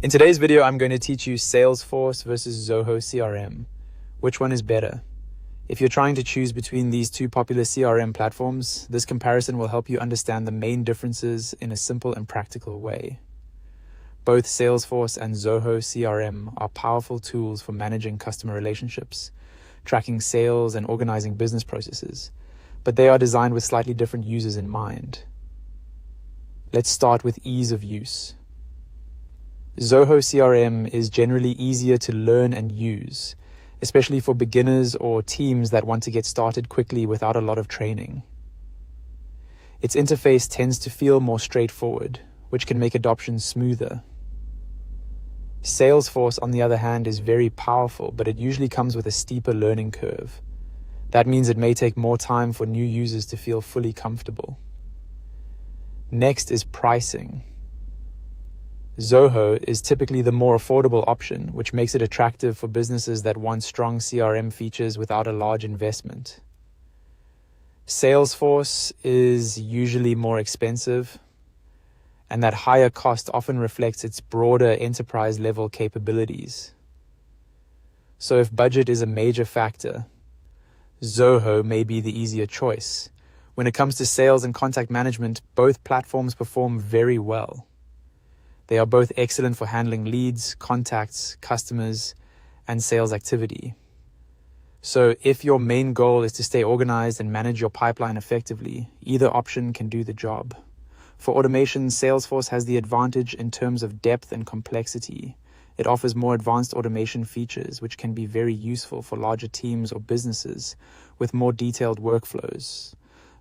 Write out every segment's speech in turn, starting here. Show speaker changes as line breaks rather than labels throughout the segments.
In today's video, I'm going to teach you Salesforce versus Zoho CRM. Which one is better? If you're trying to choose between these two popular CRM platforms, this comparison will help you understand the main differences in a simple and practical way. Both Salesforce and Zoho CRM are powerful tools for managing customer relationships, tracking sales, and organizing business processes, but they are designed with slightly different users in mind. Let's start with ease of use. Zoho CRM is generally easier to learn and use, especially for beginners or teams that want to get started quickly without a lot of training. Its interface tends to feel more straightforward, which can make adoption smoother. Salesforce, on the other hand, is very powerful, but it usually comes with a steeper learning curve. That means it may take more time for new users to feel fully comfortable. Next is pricing. Zoho is typically the more affordable option, which makes it attractive for businesses that want strong CRM features without a large investment. Salesforce is usually more expensive, and that higher cost often reflects its broader enterprise-level capabilities. So if budget is a major factor, Zoho may be the easier choice. When it comes to sales and contact management, both platforms perform very well. They are both excellent for handling leads, contacts, customers, and sales activity. So if your main goal is to stay organized and manage your pipeline effectively, either option can do the job. For automation, Salesforce has the advantage in terms of depth and complexity. It offers more advanced automation features, which can be very useful for larger teams or businesses with more detailed workflows.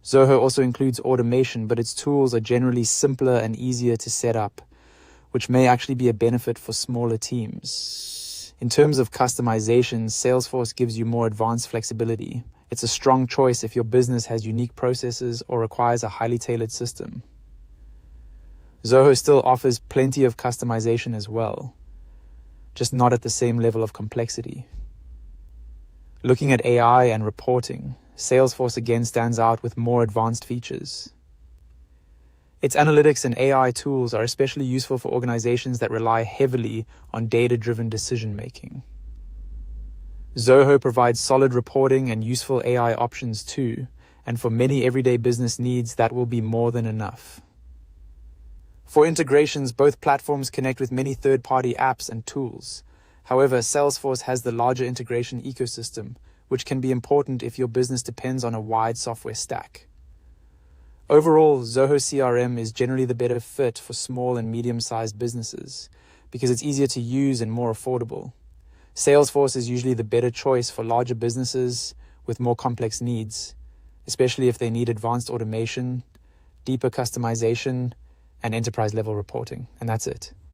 Zoho also includes automation, but its tools are generally simpler and easier to set up, which may actually be a benefit for smaller teams. In terms of customization, Salesforce gives you more advanced flexibility. It's a strong choice if your business has unique processes or requires a highly tailored system. Zoho still offers plenty of customization as well, just not at the same level of complexity. Looking at AI and reporting, Salesforce again stands out with more advanced features. Its analytics and AI tools are especially useful for organizations that rely heavily on data-driven decision-making. Zoho provides solid reporting and useful AI options too, and for many everyday business needs, that will be more than enough. For integrations, both platforms connect with many third-party apps and tools. However, Salesforce has the larger integration ecosystem, which can be important if your business depends on a wide software stack. Overall, Zoho CRM is generally the better fit for small and medium-sized businesses because it's easier to use and more affordable. Salesforce is usually the better choice for larger businesses with more complex needs, especially if they need advanced automation, deeper customization, and enterprise-level reporting. And that's it.